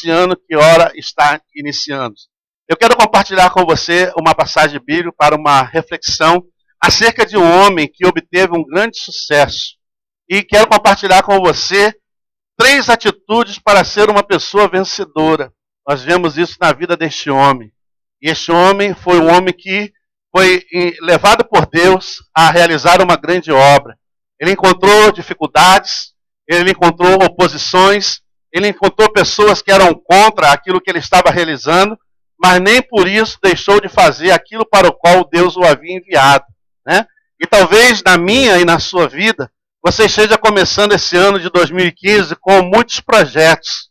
esse ano que ora está iniciando. Eu quero compartilhar com você uma passagem bíblica para uma reflexão acerca de um homem que obteve um grande sucesso. E quero compartilhar com você 3 atitudes para ser uma pessoa vencedora. Nós vemos isso na vida deste homem. E este homem foi um homem que foi levado por Deus a realizar uma grande obra. Ele encontrou dificuldades, ele encontrou oposições, ele encontrou pessoas que eram contra aquilo que ele estava realizando, mas nem por isso deixou de fazer aquilo para o qual Deus o havia enviado, né? E talvez na minha e na sua vida, você esteja começando esse ano de 2015 com muitos projetos,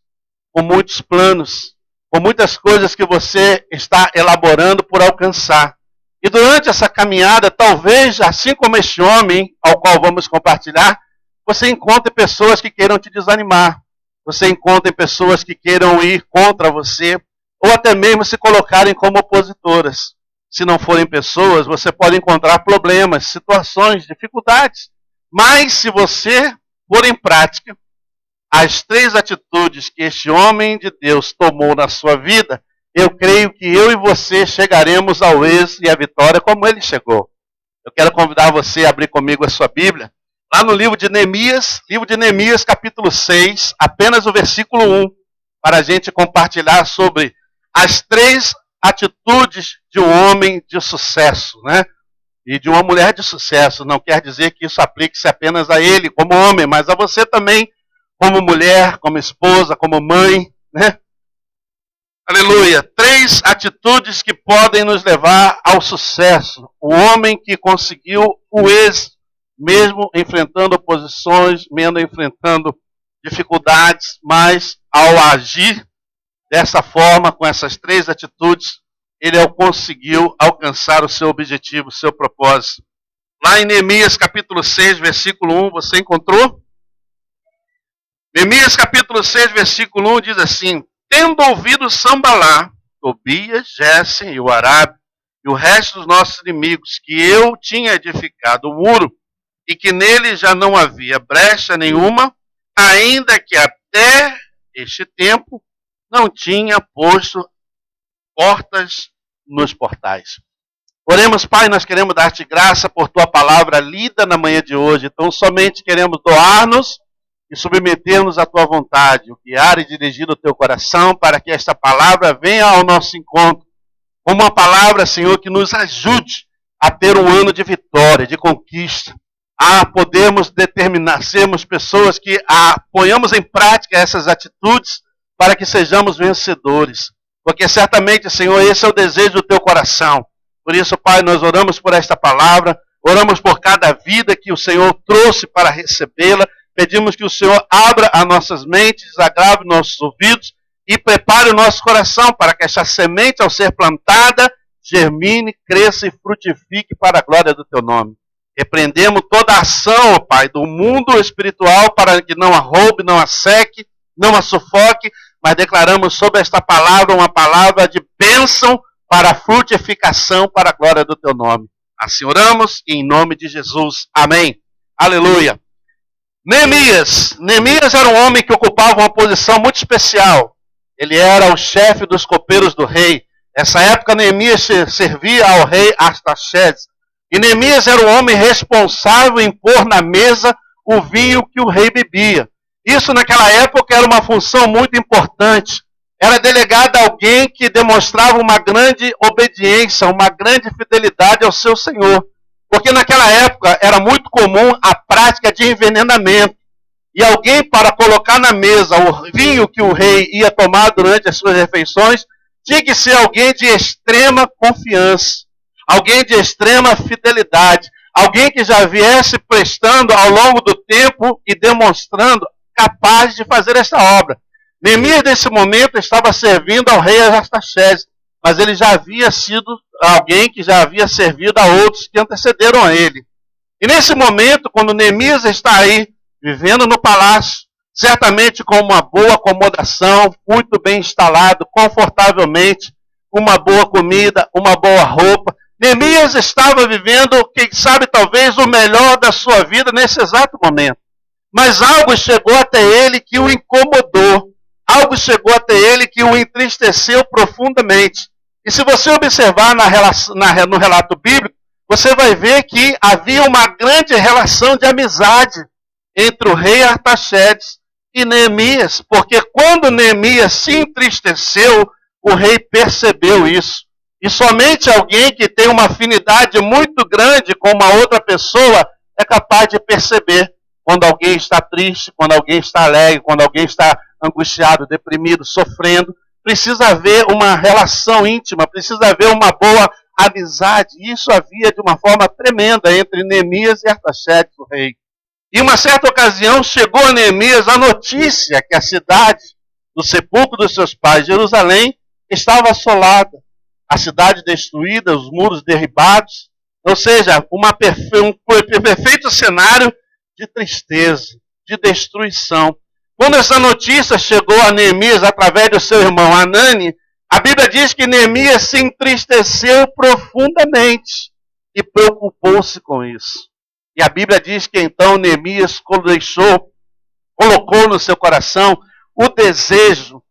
com muitos planos, com muitas coisas que você está elaborando por alcançar. E durante essa caminhada, talvez, assim como este homem ao qual vamos compartilhar, você encontre pessoas que queiram te desanimar. Você encontre pessoas que queiram ir contra você, ou até mesmo se colocarem como opositoras. Se não forem pessoas, você pode encontrar problemas, situações, dificuldades. Mas se você pôr em prática as 3 atitudes que este homem de Deus tomou na sua vida, eu creio que eu e você chegaremos ao êxito e à vitória como ele chegou. Eu quero convidar você a abrir comigo a sua Bíblia, lá no livro de Neemias, capítulo 6, apenas o versículo 1, para a gente compartilhar sobre as 3 atitudes de um homem de sucesso, né? E de uma mulher de sucesso. Não quer dizer que isso aplique-se apenas a ele como homem, mas a você também, como mulher, como esposa, como mãe, né? Aleluia. 3 atitudes que podem nos levar ao sucesso. O homem que conseguiu o êxito, mesmo enfrentando oposições, mesmo enfrentando dificuldades, mas ao agir dessa forma, com essas 3 atitudes, ele conseguiu alcançar o seu objetivo, o seu propósito. Lá em Neemias capítulo 6, versículo 1, você encontrou? Neemias capítulo 6, versículo 1 diz assim: tendo ouvido Sambalá, Tobias, Gésem e o Arabe, e o resto dos nossos inimigos, que eu tinha edificado o muro, e que nele já não havia brecha nenhuma, ainda que até este tempo não tinha posto portas nos portais. Oremos, Pai, nós queremos dar-te graça por tua palavra lida na manhã de hoje. Então somente queremos doar-nos e submeter-nos à tua vontade, guiar e dirigir o teu coração para que esta palavra venha ao nosso encontro como uma palavra, Senhor, que nos ajude a ter um ano de vitória, de conquista, a podermos determinar, sermos pessoas que ponhamos em prática essas atitudes para que sejamos vencedores. Porque certamente, Senhor, esse é o desejo do teu coração. Por isso, Pai, nós oramos por esta palavra, oramos por cada vida que o Senhor trouxe para recebê-la. Pedimos que o Senhor abra as nossas mentes, agrave nossos ouvidos e prepare o nosso coração para que essa semente, ao ser plantada, germine, cresça e frutifique para a glória do teu nome. Repreendemos toda a ação, ó Pai, do mundo espiritual para que não a roube, não a seque, não a sufoque, mas declaramos sobre esta palavra uma palavra de bênção para a frutificação para a glória do teu nome. Assim oramos em nome de Jesus. Amém. Aleluia. Neemias era um homem que ocupava uma posição muito especial. Ele era o chefe dos copeiros do rei. Nessa época, Neemias servia ao rei Artaxerxes. E Neemias era um homem responsável em pôr na mesa o vinho que o rei bebia. Isso naquela época era uma função muito importante. Era delegado a alguém que demonstrava uma grande obediência, uma grande fidelidade ao seu senhor. Porque naquela época era muito comum a prática de envenenamento. E alguém, para colocar na mesa o vinho que o rei ia tomar durante as suas refeições, tinha que ser alguém de extrema confiança, alguém de extrema fidelidade, alguém que já viesse prestando ao longo do tempo e demonstrando capaz de fazer esta obra. Neemias, nesse momento, estava servindo ao rei Artaxerxes, mas ele já havia sido alguém que já havia servido a outros que antecederam a ele. E nesse momento, quando Neemias está aí, vivendo no palácio, certamente com uma boa acomodação, muito bem instalado, confortavelmente, uma boa comida, uma boa roupa, Neemias estava vivendo, quem sabe, talvez o melhor da sua vida nesse exato momento. Mas algo chegou até ele que o incomodou. algo chegou até ele que o entristeceu profundamente. E se você observar no relato bíblico, você vai ver que havia uma grande relação de amizade entre o rei Artaxerxes e Neemias, porque quando Neemias se entristeceu, o rei percebeu isso. E somente alguém que tem uma afinidade muito grande com uma outra pessoa é capaz de perceber quando alguém está triste, quando alguém está alegre, quando alguém está angustiado, deprimido, sofrendo. Precisa haver uma relação íntima, precisa haver uma boa amizade. E isso havia de uma forma tremenda entre Neemias e Artaxerxes, o rei. Em uma certa ocasião, chegou a Neemias a notícia que a cidade do sepulcro dos seus pais, Jerusalém, estava assolada. A cidade destruída, os muros derribados. Ou seja, um perfeito cenário de tristeza, de destruição. Quando essa notícia chegou a Neemias através do seu irmão Hanani, a Bíblia diz que Neemias se entristeceu profundamente e preocupou-se com isso. E a Bíblia diz que então Neemias colocou no seu coração o desejo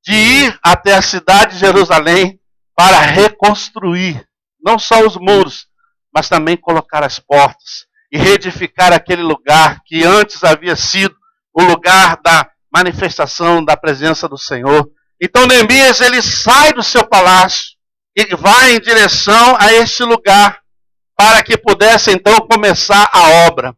de ir até a cidade de Jerusalém para reconstruir não só os muros, mas também colocar as portas e reedificar aquele lugar que antes havia sido o lugar da manifestação da presença do Senhor. Então Neemias, ele sai do seu palácio e vai em direção a este lugar para que pudesse então começar a obra.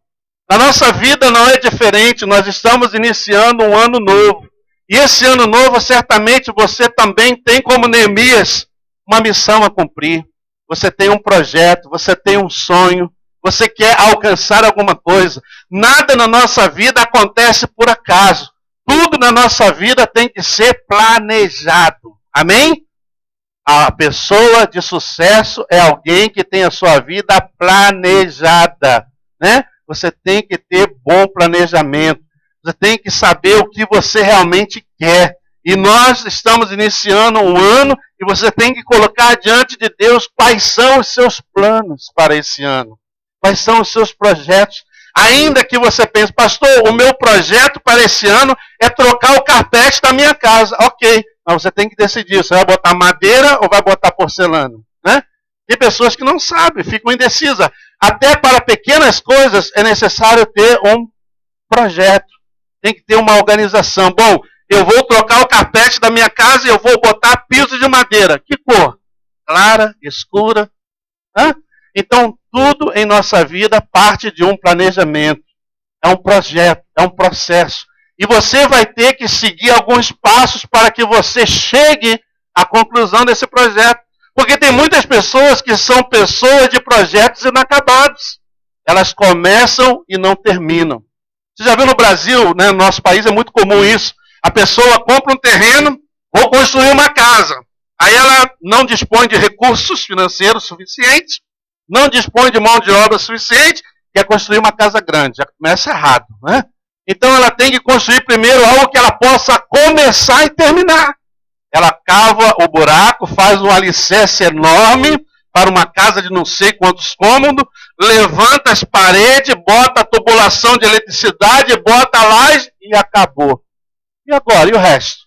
Na nossa vida não é diferente, nós estamos iniciando um ano novo. E esse ano novo, certamente você também tem, como Neemias, uma missão a cumprir. Você tem um projeto, você tem um sonho, você quer alcançar alguma coisa. Nada na nossa vida acontece por acaso. Tudo na nossa vida tem que ser planejado. Amém? A pessoa de sucesso é alguém que tem a sua vida planejada, né? Você tem que ter bom planejamento. Você tem que saber o que você realmente quer. E nós estamos iniciando um ano e você tem que colocar diante de Deus quais são os seus planos para esse ano. Quais são os seus projetos. Ainda que você pense, pastor, o meu projeto para esse ano é trocar o carpete da minha casa. Ok, mas você tem que decidir, você vai botar madeira ou vai botar porcelana, né? Tem pessoas que não sabem, ficam indecisas. Até para pequenas coisas é necessário ter um projeto. Tem que ter uma organização. Bom, eu vou trocar o carpete da minha casa e eu vou botar piso de madeira. Que cor? Clara, escura. Hã? Então, tudo em nossa vida parte de um planejamento. É um projeto, é um processo. E você vai ter que seguir alguns passos para que você chegue à conclusão desse projeto. Porque tem muitas pessoas que são pessoas de projetos inacabados. Elas começam e não terminam. Você já viu no Brasil, né, no nosso país é muito comum isso. A pessoa compra um terreno, ou construir uma casa. Aí ela não dispõe de recursos financeiros suficientes, não dispõe de mão de obra suficiente, quer construir uma casa grande. Já começa errado, né? Então ela tem que construir primeiro algo que ela possa começar e terminar. Ela cava o buraco, faz um alicerce enorme para uma casa de não sei quantos cômodos, levanta as paredes, bota a tubulação de eletricidade, bota a laje e acabou. E agora? E o resto?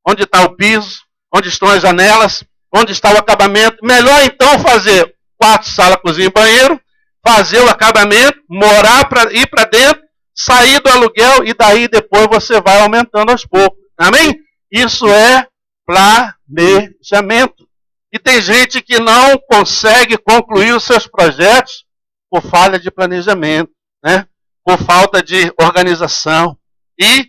Onde está o piso? Onde estão as janelas? Onde está o acabamento? Melhor então fazer quarto, sala, cozinha e banheiro, fazer o acabamento, morar, ir para dentro, sair do aluguel e daí depois você vai aumentando aos poucos. Amém? Isso é planejamento. E tem gente que não consegue concluir os seus projetos por falha de planejamento, né? Por falta de organização. E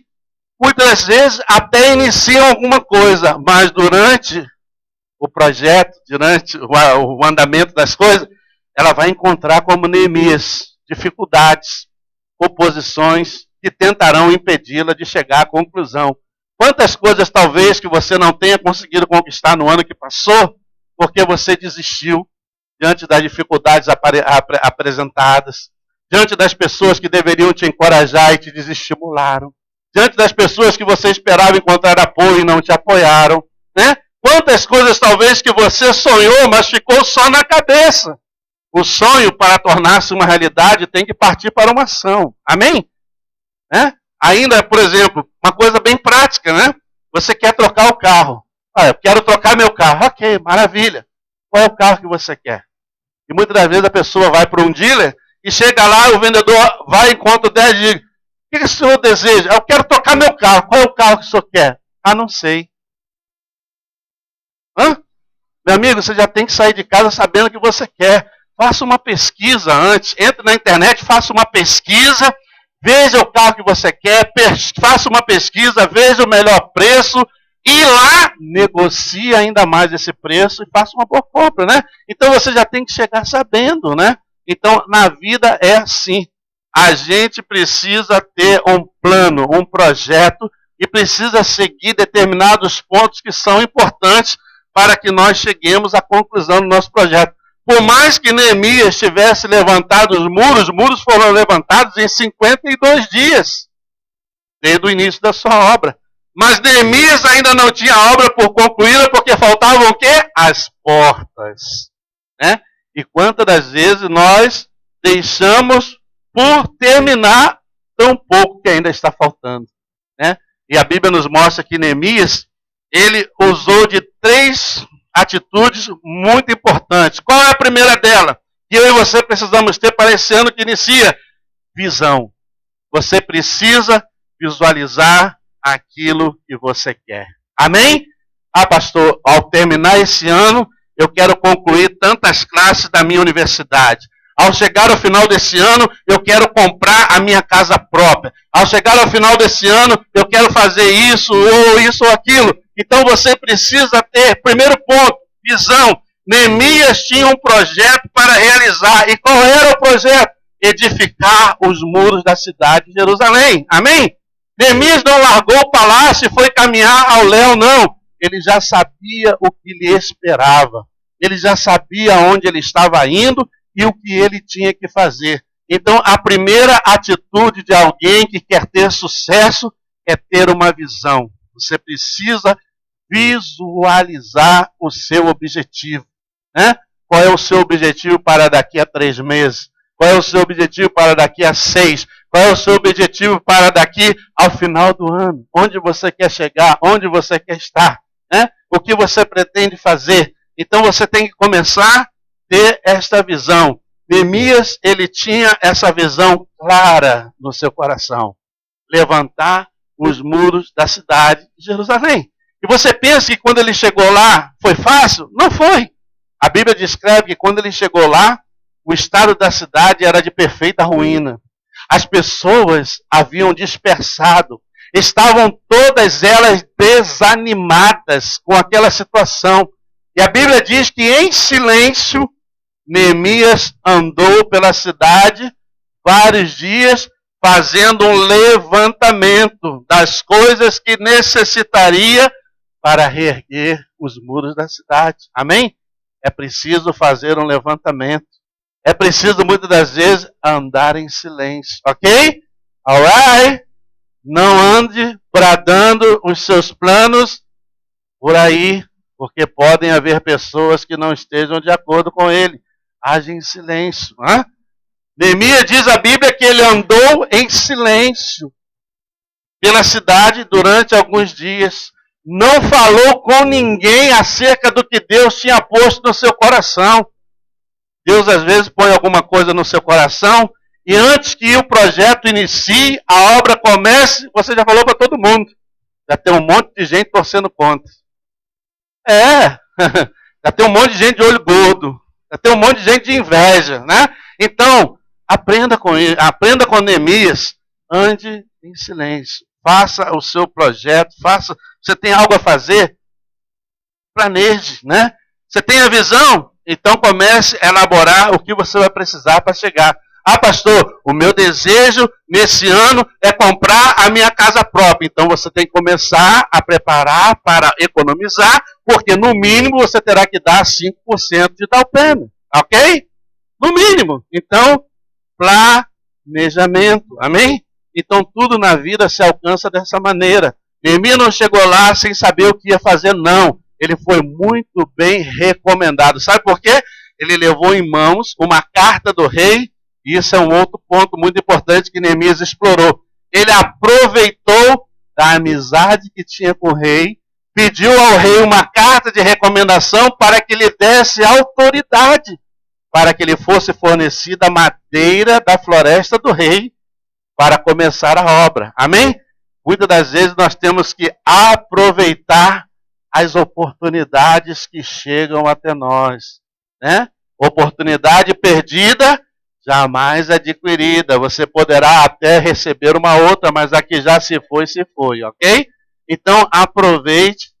muitas vezes até iniciam alguma coisa, mas durante o projeto, durante o andamento das coisas, ela vai encontrar, como Neemias, dificuldades, oposições que tentarão impedi-la de chegar à conclusão. Quantas coisas talvez que você não tenha conseguido conquistar no ano que passou, porque você desistiu diante das dificuldades apresentadas, diante das pessoas que deveriam te encorajar e te desestimularam, diante das pessoas que você esperava encontrar apoio e não te apoiaram, né? Quantas coisas talvez que você sonhou, mas ficou só na cabeça. O sonho, para tornar-se uma realidade, tem que partir para uma ação. Amém? Né? Ainda, por exemplo, uma coisa bem prática, né? Você quer trocar o carro. Ah, eu quero trocar meu carro. Ok, maravilha. Qual é o carro que você quer? E muitas das vezes a pessoa vai para um dealer e chega lá, o vendedor vai e encontra o 10 e diz, o que o senhor deseja? Eu quero trocar meu carro. Qual é o carro que o senhor quer? Ah, não sei. Hã? Meu amigo, você já tem que sair de casa sabendo o que você quer. Faça uma pesquisa antes. Entre na internet, faça uma pesquisa, veja o carro que você quer, faça uma pesquisa, veja o melhor preço e lá negocie ainda mais esse preço e faça uma boa compra, né? Então você já tem que chegar sabendo, né? Então na vida é assim. A gente precisa ter um plano, um projeto e precisa seguir determinados pontos que são importantes para que nós cheguemos à conclusão do nosso projeto. Por mais que Neemias tivesse levantado os muros foram levantados em 52 dias, desde o início da sua obra. Mas Neemias ainda não tinha a obra por concluída, porque faltavam o quê? As portas. Né? E quantas das vezes nós deixamos por terminar tão pouco que ainda está faltando. Né? E a Bíblia nos mostra que Neemias, ele usou de 3 atitudes muito importantes. Qual é a primeira dela? Que eu e você precisamos ter para esse ano que inicia? Visão. Você precisa visualizar aquilo que você quer. Amém? Ah, pastor, ao terminar esse ano, eu quero concluir tantas classes da minha universidade. Ao chegar ao final desse ano, eu quero comprar a minha casa própria. Ao chegar ao final desse ano, eu quero fazer isso ou aquilo. Então você precisa ter, primeiro ponto, visão. Neemias tinha um projeto para realizar. E qual era o projeto? Edificar os muros da cidade de Jerusalém. Amém? Neemias não largou o palácio e foi caminhar ao léu, não. Ele já sabia o que lhe esperava. Ele já sabia onde ele estava indo e o que ele tinha que fazer. Então, a primeira atitude de alguém que quer ter sucesso é ter uma visão. Você precisa visualizar o seu objetivo. Né? Qual é o seu objetivo para daqui a 3 meses? Qual é o seu objetivo para daqui a 6? Qual é o seu objetivo para daqui ao final do ano? Onde você quer chegar? Onde você quer estar? Né? O que você pretende fazer? Então você tem que começar a ter esta visão. Neemias, ele tinha essa visão clara no seu coração. Levantar os muros da cidade de Jerusalém. E você pensa que quando ele chegou lá, foi fácil? Não foi. A Bíblia descreve que quando ele chegou lá, o estado da cidade era de perfeita ruína. As pessoas haviam dispersado. Estavam todas elas desanimadas com aquela situação. E a Bíblia diz que em silêncio, Neemias andou pela cidade vários dias, fazendo um levantamento das coisas que necessitaria para reerguer os muros da cidade. Amém? É preciso fazer um levantamento. É preciso, muitas das vezes, andar em silêncio. Ok? Alright? Não ande bradando os seus planos por aí, porque podem haver pessoas que não estejam de acordo com ele. Age em silêncio. Hein? Neemias diz a Bíblia que ele andou em silêncio pela cidade durante alguns dias. Não falou com ninguém acerca do que Deus tinha posto no seu coração. Deus às vezes põe alguma coisa no seu coração e antes que o projeto inicie, a obra comece, você já falou para todo mundo. Já tem um monte de gente torcendo contra. Já tem um monte de gente de olho gordo. Já tem um monte de gente de inveja, né? Então, aprenda com ele, aprenda com Neemias, ande em silêncio. Faça o seu projeto, você tem algo a fazer? Planeje, né? Você tem a visão? Então comece a elaborar o que você vai precisar para chegar. Ah, pastor, o meu desejo nesse ano é comprar a minha casa própria. Então você tem que começar a preparar para economizar, porque no mínimo você terá que dar 5% de down payment. Ok? No mínimo. Então, planejamento. Amém? Então tudo na vida se alcança dessa maneira. Neemias não chegou lá sem saber o que ia fazer, não. Ele foi muito bem recomendado. Sabe por quê? Ele levou em mãos uma carta do rei, e isso é um outro ponto muito importante que Neemias explorou. Ele aproveitou da amizade que tinha com o rei, pediu ao rei uma carta de recomendação para que lhe desse autoridade, para que lhe fosse fornecida madeira da floresta do rei para começar a obra. Amém? Muitas das vezes nós temos que aproveitar as oportunidades que chegam até nós, né? Oportunidade perdida, jamais adquirida. Você poderá até receber uma outra, mas a que já se foi, ok? Então, aproveite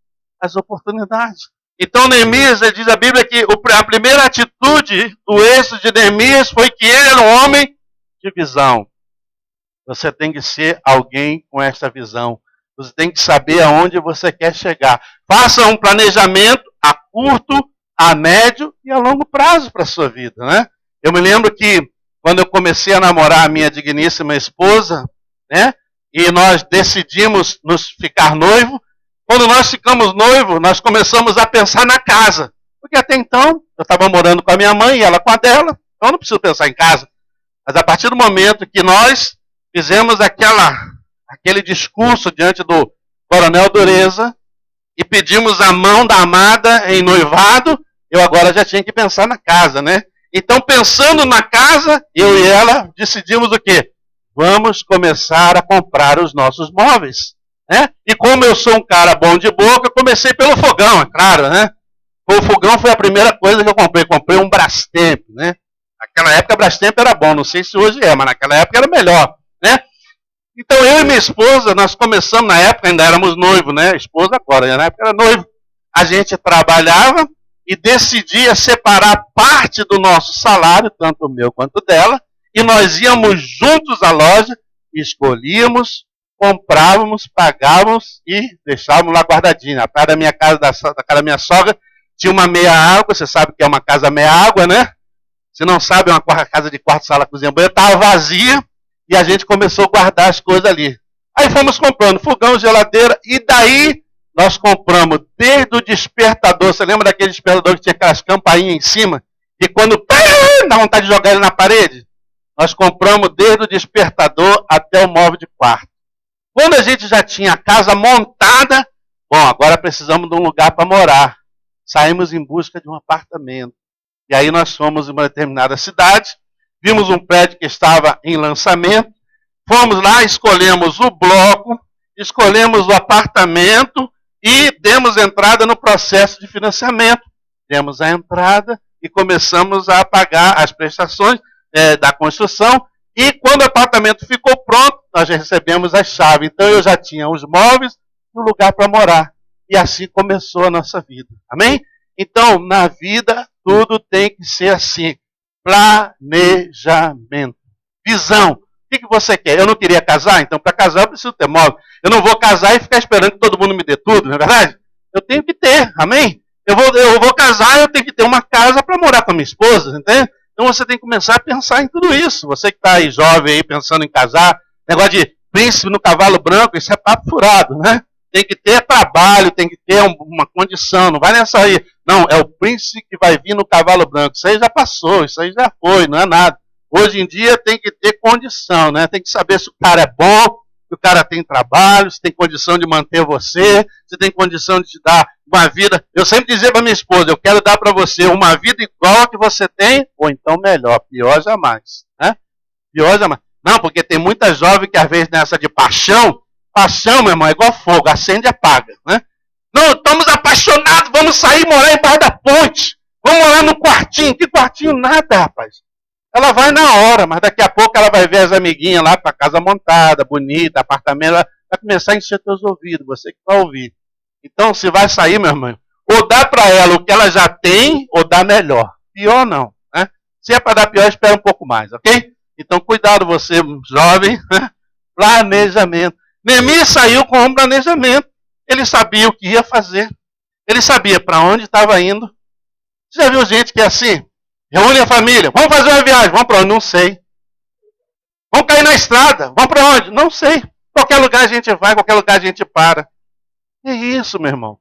as oportunidades. Então, Neemias, diz a Bíblia que a primeira atitude do êxito de Neemias foi que ele era um homem de visão. Você tem que ser alguém com esta visão. Você tem que saber aonde você quer chegar. Faça um planejamento a curto, a médio e a longo prazo para a sua vida, né? Eu me lembro que quando eu comecei a namorar a minha digníssima esposa, né? E nós decidimos nos ficar noivo. Quando nós ficamos noivos, nós começamos a pensar na casa. Porque até então, eu estava morando com a minha mãe e ela com a dela. Então eu não preciso pensar em casa. Mas a partir do momento que nós fizemos aquele discurso diante do Coronel Dureza e pedimos a mão da amada em noivado, eu agora já tinha que pensar na casa, né? Então, pensando na casa, eu e ela decidimos o quê? Vamos começar a comprar os nossos móveis, né? E como eu sou um cara bom de boca, eu comecei pelo fogão, é claro, né? O fogão foi a primeira coisa que eu comprei. Comprei um Brastemp, né? Naquela época, Brastemp era bom, não sei se hoje é, mas naquela época era melhor, né? Então, eu e minha esposa, nós começamos, na época ainda éramos noivos, né? Esposa agora, na época era noivo. A gente trabalhava e decidia separar parte do nosso salário, tanto o meu quanto dela, e nós íamos juntos à loja, escolhíamos, comprávamos, pagávamos e deixávamos lá guardadinho. Atrás da minha casa, da casa da minha sogra, tinha uma meia água, você sabe que é uma casa meia água, né? Se não sabe, é uma casa de quarto, sala, cozinha, banheiro, estava vazia. E a gente começou a guardar as coisas ali. Aí fomos comprando fogão, geladeira, e daí nós compramos desde o despertador. Você lembra daquele despertador que tinha aquelas campainhas em cima? E quando dá vontade de jogar ele na parede? Nós compramos desde o despertador até o móvel de quarto. Quando a gente já tinha a casa montada, bom, agora precisamos de um lugar para morar. Saímos em busca de um apartamento. E aí nós fomos em uma determinada cidade, vimos um prédio que estava em lançamento, fomos lá, escolhemos o bloco, escolhemos o apartamento e demos entrada no processo de financiamento. Demos a entrada e começamos a pagar as prestações da construção. E quando o apartamento ficou pronto, nós já recebemos a chave. Então eu já tinha os móveis e um lugar para morar. E assim começou a nossa vida. Amém? Então, na vida, tudo tem que ser assim. Planejamento. Visão. O que você quer? Eu não queria casar, então para casar eu preciso ter móvel. Eu não vou casar e ficar esperando que todo mundo me dê tudo, não é verdade? Eu tenho que ter, amém? Eu vou casar e eu tenho que ter uma casa para morar com a minha esposa, entende? Então você tem que começar a pensar em tudo isso. Você que está aí jovem, aí, pensando em casar, negócio de príncipe no cavalo branco, isso é papo furado, né? Tem que ter trabalho, tem que ter uma condição, não vai nessa aí. Não, é o príncipe que vai vir no cavalo branco. Isso aí já passou, isso aí já foi, não é nada. Hoje em dia tem que ter condição, né? Tem que saber se o cara é bom, se o cara tem trabalho, se tem condição de manter você, se tem condição de te dar uma vida. Eu sempre dizia para minha esposa, eu quero dar para você uma vida igual a que você tem, ou então melhor, pior jamais. Né? Pior jamais. Não, porque tem muita jovem que às vezes nessa de paixão, meu irmão, é igual fogo, acende e apaga, né? Não, estamos apaixonados, vamos sair morar embaixo da ponte. Vamos morar no quartinho. Que quartinho? Nada, rapaz. Ela vai na hora, mas daqui a pouco ela vai ver as amiguinhas lá com a casa montada, bonita, apartamento, ela vai começar a encher teus ouvidos, você que vai ouvir. Então, se vai sair, meu irmão, ou dá para ela o que ela já tem, ou dá melhor. Pior não, né? Se é para dar pior, espera um pouco mais, ok? Então, cuidado você, jovem, né? Planejamento. Neemias saiu com um planejamento. Ele sabia o que ia fazer. Ele sabia para onde estava indo. Você já viu gente que é assim? Reúne a família. Vamos fazer uma viagem. Vamos para onde? Não sei. Vamos cair na estrada. Vamos para onde? Não sei. Qualquer lugar a gente vai, qualquer lugar a gente para. É isso, meu irmão.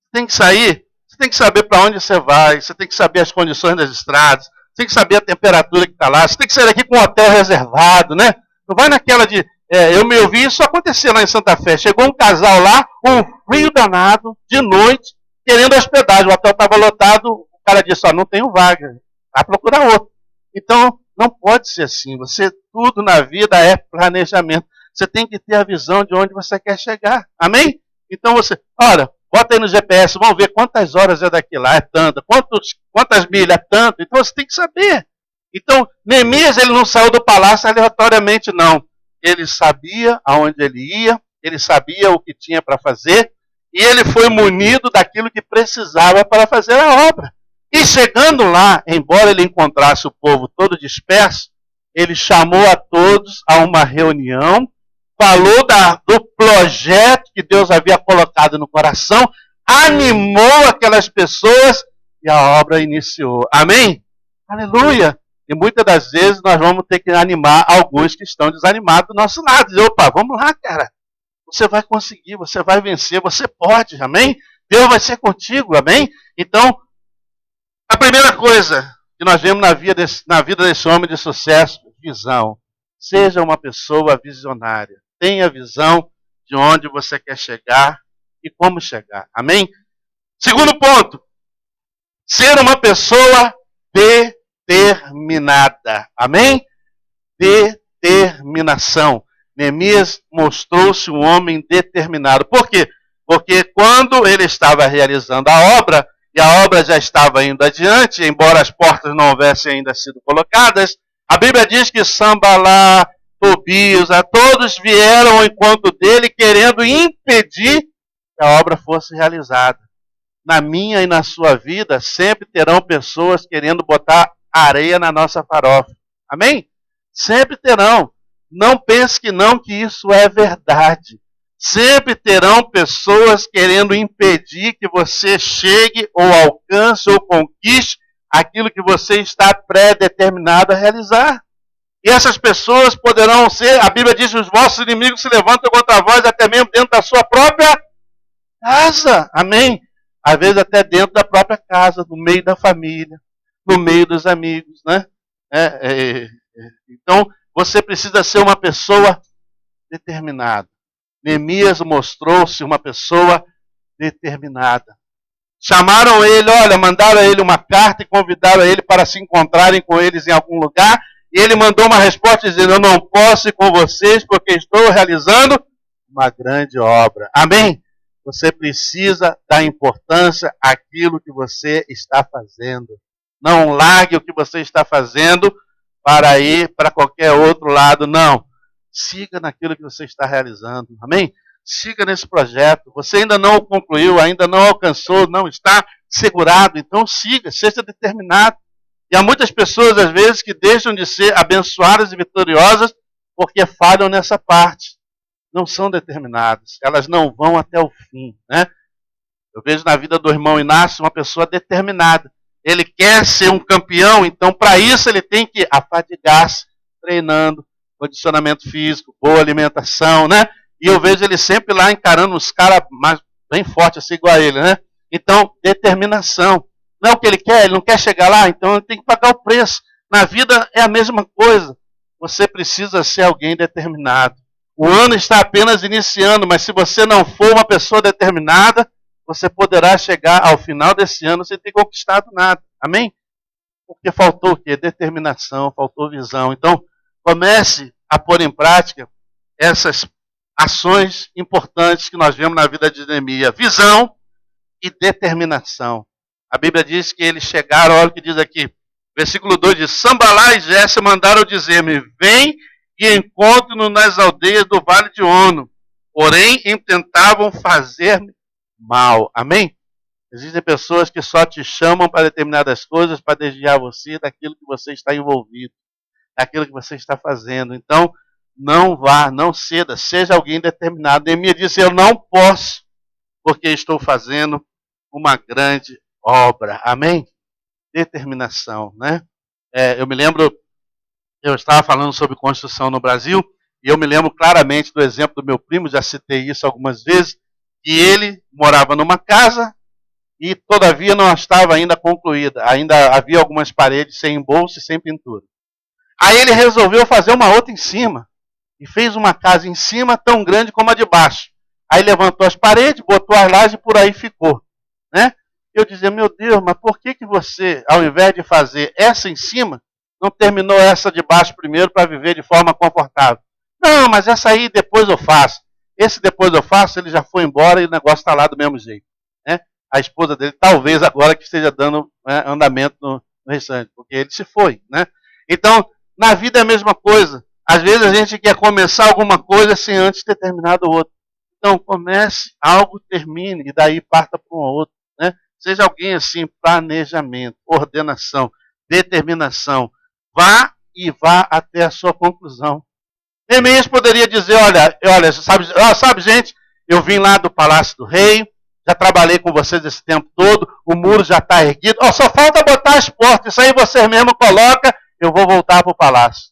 Você tem que sair. Você tem que saber para onde você vai. Você tem que saber as condições das estradas. Você tem que saber a temperatura que está lá. Você tem que sair daqui com um hotel reservado, né? Não vai naquela de Eu vi isso acontecer lá em Santa Fé. Chegou um casal lá, um frio danado, de noite, querendo hospedagem. O hotel estava lotado, o cara disse, não tenho vaga, vai procurar outro. Então, não pode ser assim. Tudo na vida é planejamento. Você tem que ter a visão de onde você quer chegar. Amém? Então olha, bota aí no GPS, vamos ver quantas horas é daqui lá, é tanto. Quantas milhas, é tanto. Então você tem que saber. Então, Neemias, ele não saiu do palácio aleatoriamente, não. Ele sabia aonde ele ia, ele sabia o que tinha para fazer, e ele foi munido daquilo que precisava para fazer a obra. E chegando lá, embora ele encontrasse o povo todo disperso, ele chamou a todos a uma reunião, falou do projeto que Deus havia colocado no coração, animou aquelas pessoas e a obra iniciou. Amém? Aleluia! E muitas das vezes nós vamos ter que animar alguns que estão desanimados do nosso lado. Dizer, opa, vamos lá, cara. Você vai conseguir, você vai vencer, você pode, amém? Deus vai ser contigo, amém? Então, a primeira coisa que nós vemos na vida desse homem de sucesso, visão. Seja uma pessoa visionária. Tenha visão de onde você quer chegar e como chegar. Amém? Segundo ponto. Ser uma pessoa determinada. Amém? Determinação. Neemias mostrou-se um homem determinado. Por quê? Porque quando ele estava realizando a obra, e a obra já estava indo adiante, embora as portas não houvessem ainda sido colocadas, a Bíblia diz que Sambalá, Tobias, todos vieram ao encontro dele querendo impedir que a obra fosse realizada. Na minha e na sua vida, sempre terão pessoas querendo botar areia na nossa farofa. Amém? Sempre terão. Não pense que não, que isso é verdade. Sempre terão pessoas querendo impedir que você chegue ou alcance ou conquiste aquilo que você está pré-determinado a realizar. E essas pessoas poderão ser, a Bíblia diz que os vossos inimigos se levantam contra vós até mesmo dentro da sua própria casa. Amém? Às vezes até dentro da própria casa, no meio da família, no meio dos amigos, né? Então, você precisa ser uma pessoa determinada. Neemias mostrou-se uma pessoa determinada. Chamaram ele, mandaram a ele uma carta e convidaram ele para se encontrarem com eles em algum lugar. E ele mandou uma resposta dizendo, eu não posso ir com vocês porque estou realizando uma grande obra. Amém? Você precisa dar importância àquilo que você está fazendo. Não largue o que você está fazendo para ir para qualquer outro lado, não. Siga naquilo que você está realizando. Amém? Siga nesse projeto. Você ainda não o concluiu, ainda não alcançou, não está segurado. Então siga, seja determinado. E há muitas pessoas, às vezes, que deixam de ser abençoadas e vitoriosas porque falham nessa parte. Não são determinadas. Elas não vão até o fim, né? Eu vejo na vida do irmão Inácio uma pessoa determinada. Ele quer ser um campeão, então para isso ele tem que afadigar-se, treinando, condicionamento físico, boa alimentação, né? E eu vejo ele sempre lá encarando os caras bem fortes, assim igual a ele, né? Então, determinação. Não é o que ele quer, ele não quer chegar lá, então ele tem que pagar o preço. Na vida é a mesma coisa. Você precisa ser alguém determinado. O ano está apenas iniciando, mas se você não for uma pessoa determinada, você poderá chegar ao final desse ano sem ter conquistado nada. Amém? Porque faltou o quê? Determinação, faltou visão. Então, comece a pôr em prática essas ações importantes que nós vemos na vida de Neemias. Visão e determinação. A Bíblia diz que eles chegaram, olha o que diz aqui, versículo 2 diz, Sambalá e Gérse mandaram dizer-me, vem e encontre-nos nas aldeias do Vale de Ono. Porém, intentavam fazer-me mal. Amém? Existem pessoas que só te chamam para determinadas coisas, para desviar você daquilo que você está envolvido, daquilo que você está fazendo. Então, não vá, não ceda, seja alguém determinado. Neemias disse, eu não posso, porque estou fazendo uma grande obra. Amém? Determinação, né? Eu me lembro, eu estava falando sobre construção no Brasil, e eu me lembro claramente do exemplo do meu primo, já citei isso algumas vezes, que ele morava numa casa e todavia não estava ainda concluída. Ainda havia algumas paredes sem embolso e sem pintura. Aí ele resolveu fazer uma outra em cima. e fez uma casa em cima tão grande como a de baixo. Aí levantou as paredes, botou as lajes e por aí ficou. Né? Eu dizia, meu Deus, mas por que você, ao invés de fazer essa em cima, não terminou essa de baixo primeiro para viver de forma confortável? Não, mas essa aí depois eu faço. Esse depois eu faço, ele já foi embora e o negócio está lá do mesmo jeito. Né? A esposa dele, talvez agora que esteja dando, né, andamento no restante, porque ele se foi. Né? Então, na vida é a mesma coisa. Às vezes a gente quer começar alguma coisa sem antes ter terminado o outro. Então, comece algo, termine, e daí parta para um outro. Né? Seja alguém assim, planejamento, ordenação, determinação. Vá e vá até a sua conclusão. Neemias poderia dizer, olha, sabe, gente, eu vim lá do Palácio do Rei, já trabalhei com vocês esse tempo todo, o muro já está erguido, só falta botar as portas, isso aí vocês mesmo colocam, eu vou voltar para o palácio.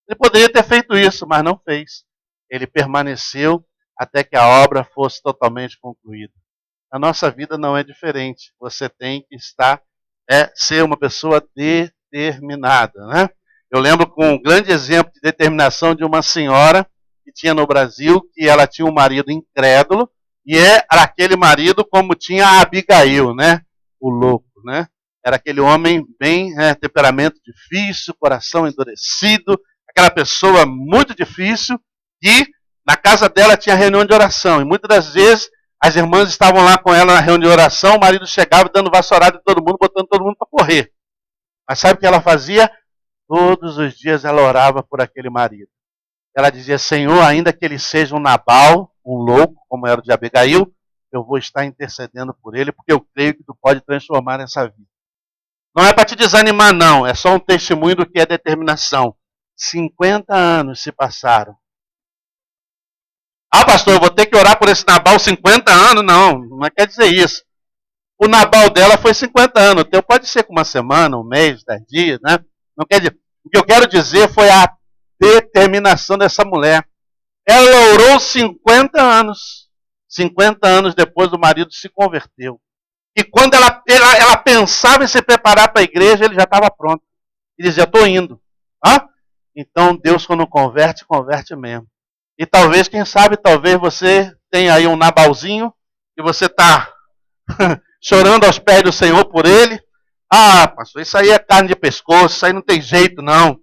Ele poderia ter feito isso, mas não fez. Ele permaneceu até que a obra fosse totalmente concluída. A nossa vida não é diferente. Você tem que ser uma pessoa determinada, né? Eu lembro com um grande exemplo de determinação de uma senhora que tinha no Brasil, que ela tinha um marido incrédulo, e era aquele marido como tinha a Abigail, né? O louco, né? Era aquele homem bem, temperamento difícil, coração endurecido, aquela pessoa muito difícil, que na casa dela tinha reunião de oração, e muitas das vezes as irmãs estavam lá com ela na reunião de oração, o marido chegava dando vassourada em todo mundo, botando todo mundo para correr. Mas sabe o que ela fazia? Todos os dias ela orava por aquele marido. Ela dizia, Senhor, ainda que ele seja um Nabal, um louco, como era o de Abigail, eu vou estar intercedendo por ele, porque eu creio que tu pode transformar essa vida. Não é para te desanimar, não. É só um testemunho do que é determinação. 50 anos se passaram. Ah, pastor, eu vou ter que orar por esse Nabal 50 anos? Não quer dizer isso. O Nabal dela foi 50 anos. O teu pode ser com uma semana, um mês, 10 dias, né? Não quer dizer. O que eu quero dizer foi a determinação dessa mulher. Ela orou 50 anos. 50 anos depois o marido se converteu. E quando ela pensava em se preparar para a igreja, ele já estava pronto. Ele dizia, estou indo. Então Deus, quando converte, converte mesmo. E talvez, quem sabe, talvez você tenha aí um Nabalzinho e você está chorando aos pés do Senhor por ele. Ah, pastor, isso aí é carne de pescoço, isso aí não tem jeito, não.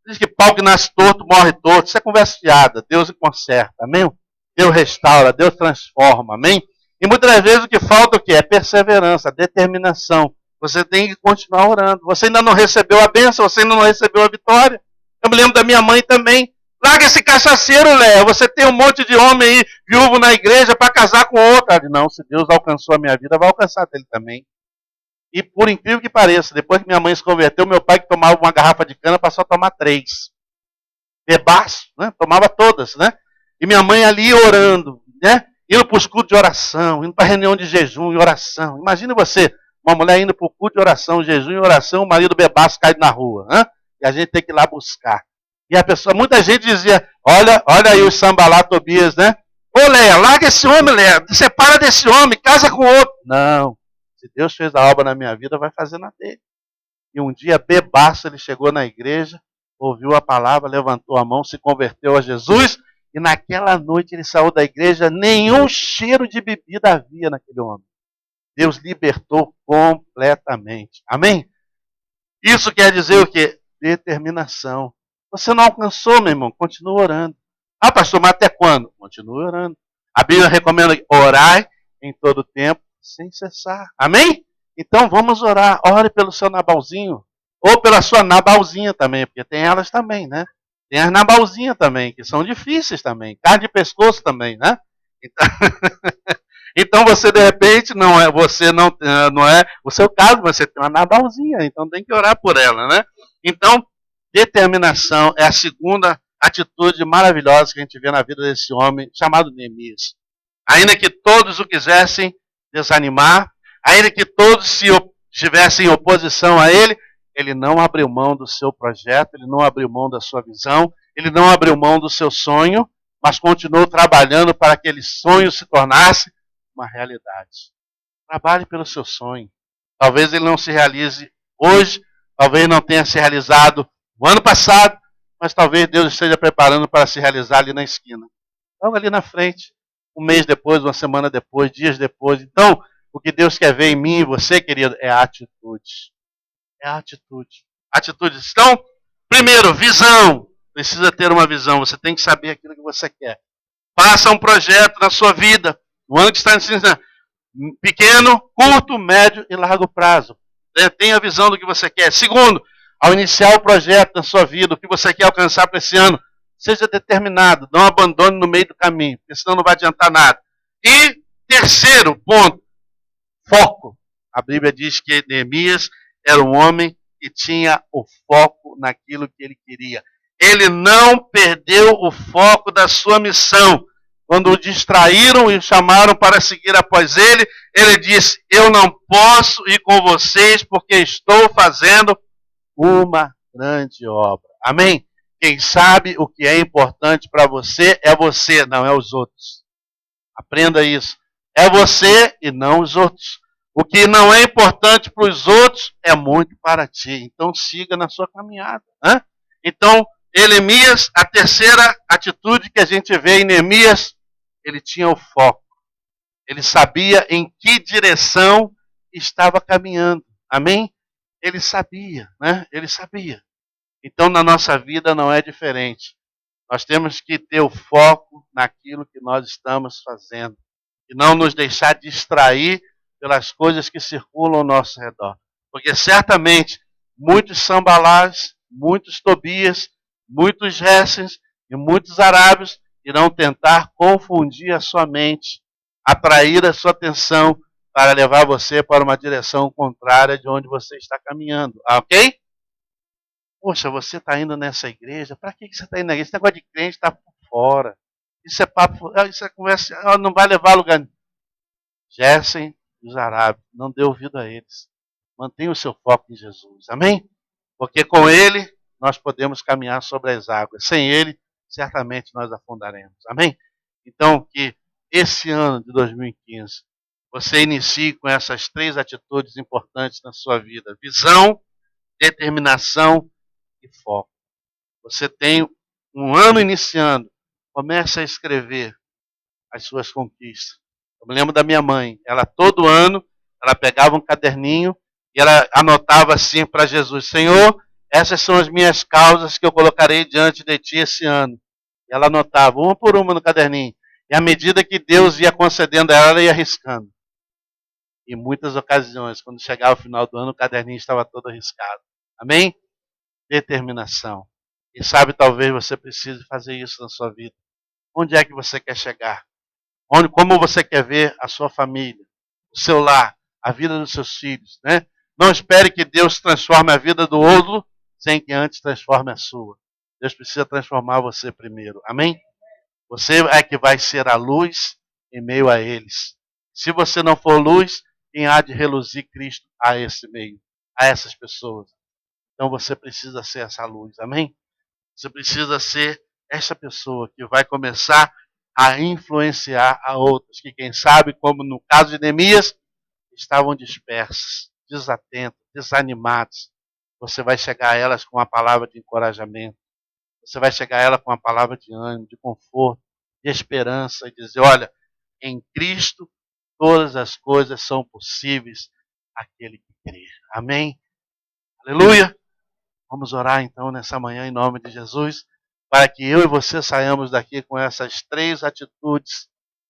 Diz que pau que nasce torto, morre torto. Isso é conversa fiada. Deus conserta, amém? Deus restaura, Deus transforma, amém? E muitas das vezes o que falta o quê? É perseverança, determinação. Você tem que continuar orando. Você ainda não recebeu a bênção, você ainda não recebeu a vitória. Eu me lembro da minha mãe também. Larga esse cachaceiro, Léo. Você tem um monte de homem aí, viúvo na igreja, para casar com outra. Não, se Deus alcançou a minha vida, vai alcançar dele também. E por incrível que pareça, depois que minha mãe se converteu, meu pai que tomava uma garrafa de cana passou a tomar 3. Bebaço, né? Tomava todas, né? E minha mãe ali orando, né? Indo para os cultos de oração, indo para a reunião de jejum e oração. Imagine você, uma mulher indo para o culto de oração, jejum e oração, o marido bebaço caído na rua, né? E a gente tem que ir lá buscar. E a pessoa, muita gente dizia, olha aí o Sambalá Tobias, né? Ô Léa, larga esse homem, Léa, separa desse homem, casa com outro. Não, se Deus fez a obra na minha vida, vai fazer na dele. E um dia, bebaço, ele chegou na igreja, ouviu a palavra, levantou a mão, se converteu a Jesus, e naquela noite ele saiu da igreja, nenhum cheiro de bebida havia naquele homem. Deus libertou completamente. Amém? Isso quer dizer o quê? Determinação. Você não alcançou, meu irmão, continua orando. Ah, pastor, mas até quando? Continue orando. A Bíblia recomenda orar em todo tempo, sem cessar. Amém? Então vamos orar. Ore pelo seu Nabalzinho. Ou pela sua Nabalzinha também, porque tem elas também, né? Tem as Nabalzinhas também, que são difíceis também. Carne de pescoço também, né? Então, então você, de repente, não é o seu caso, você tem uma Nabalzinha, então tem que orar por ela, né? Então, determinação é a segunda atitude maravilhosa que a gente vê na vida desse homem chamado Neemias. Ainda que todos o quisessem desanimar, ainda que todos estivessem em oposição a ele, ele não abriu mão do seu projeto, ele não abriu mão da sua visão, ele não abriu mão do seu sonho, mas continuou trabalhando para que aquele sonho se tornasse uma realidade. Trabalhe pelo seu sonho. Talvez ele não se realize hoje, talvez não tenha se realizado no ano passado, mas talvez Deus esteja preparando para se realizar ali na esquina. Logo ali na frente, um mês depois, uma semana depois, dias depois. Então, o que Deus quer ver em mim e você, querido, é a atitude. É a atitude. Atitudes. Então, primeiro, visão. Precisa ter uma visão. Você tem que saber aquilo que você quer. Faça um projeto na sua vida. O ano que está ensinando. Pequeno, curto, médio e largo prazo. Tenha a visão do que você quer. Segundo, ao iniciar o projeto na sua vida, o que você quer alcançar para esse ano, seja determinado. Não abandone no meio do caminho, porque senão não vai adiantar nada. E terceiro ponto, foco. A Bíblia diz que Neemias era um homem que tinha o foco naquilo que ele queria. Ele não perdeu o foco da sua missão. Quando o distraíram e o chamaram para seguir após ele, ele disse: eu não posso ir com vocês porque estou fazendo uma grande obra. Amém? Quem sabe o que é importante para você é você, não é os outros. Aprenda isso. É você e não os outros. O que não é importante para os outros é muito para ti. Então siga na sua caminhada. Né? Então, Neemias, a terceira atitude que a gente vê em Neemias, ele tinha o foco. Ele sabia em que direção estava caminhando. Amém? Ele sabia, né? Ele sabia. Então, na nossa vida não é diferente. Nós temos que ter o foco naquilo que nós estamos fazendo e não nos deixar distrair pelas coisas que circulam ao nosso redor. Porque certamente muitos sambalás, muitos Tobias, muitos Gessens e muitos arábios irão tentar confundir a sua mente, atrair a sua atenção para levar você para uma direção contrária de onde você está caminhando. Ok? Poxa, você está indo nessa igreja? Para que você está indo na igreja? Esse negócio de crente está por fora. Isso é papo, isso é conversa, não vai levar a lugar. Gessen e os arábios, não dê ouvido a eles. Mantenha o seu foco em Jesus. Amém? Porque com ele nós podemos caminhar sobre as águas. Sem ele, certamente nós afundaremos. Amém? Então, que esse ano de 2015 você inicie com essas três atitudes importantes na sua vida: visão, determinação e foco. Você tem um ano iniciando, comece a escrever as suas conquistas. Eu me lembro da minha mãe, ela todo ano, ela pegava um caderninho e ela anotava assim para Jesus: Senhor, essas são as minhas causas que eu colocarei diante de ti esse ano. E ela anotava uma por uma no caderninho. E à medida que Deus ia concedendo a ela, ela ia riscando. Em muitas ocasiões, quando chegava o final do ano, o caderninho estava todo arriscado. Amém? Determinação. E sabe, talvez você precise fazer isso na sua vida. Onde é que você quer chegar? Como você quer ver a sua família, o seu lar, a vida dos seus filhos, né? Não espere que Deus transforme a vida do outro sem que antes transforme a sua. Deus precisa transformar você primeiro. Amém? Você é que vai ser a luz em meio a eles. Se você não for luz, quem há de reluzir Cristo a esse meio, a essas pessoas? Então você precisa ser essa luz. Amém? Você precisa ser essa pessoa que vai começar a influenciar a outros, que quem sabe, como no caso de Neemias, estavam dispersos, desatentos, desanimados. Você vai chegar a elas com uma palavra de encorajamento. Você vai chegar a ela com uma palavra de ânimo, de conforto, de esperança e dizer: olha, em Cristo todas as coisas são possíveis àquele que crê. Amém? Aleluia! Vamos orar então nessa manhã em nome de Jesus, para que eu e você saiamos daqui com essas três atitudes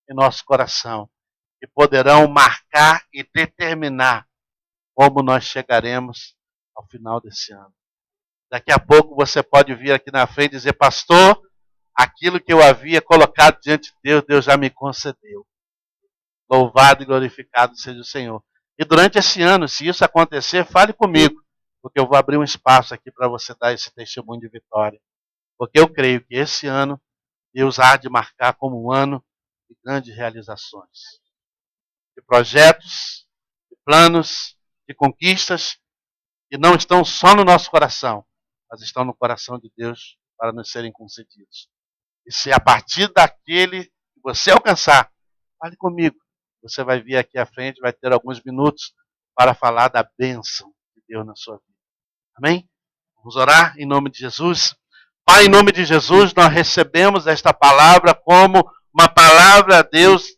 em nosso coração, que poderão marcar e determinar como nós chegaremos ao final desse ano. Daqui a pouco você pode vir aqui na frente e dizer: pastor, aquilo que eu havia colocado diante de Deus, Deus já me concedeu. Louvado e glorificado seja o Senhor. E durante esse ano, se isso acontecer, fale comigo, porque eu vou abrir um espaço aqui para você dar esse testemunho de vitória. Porque eu creio que esse ano Deus há de marcar como um ano de grandes realizações, de projetos, de planos, de conquistas que não estão só no nosso coração, mas estão no coração de Deus para nos serem concedidos. E se a partir daquele que você alcançar, fale comigo. Você vai vir aqui à frente, vai ter alguns minutos para falar da bênção de Deus na sua vida. Amém? Vamos orar em nome de Jesus. Pai, em nome de Jesus, nós recebemos esta palavra como uma palavra, Deus,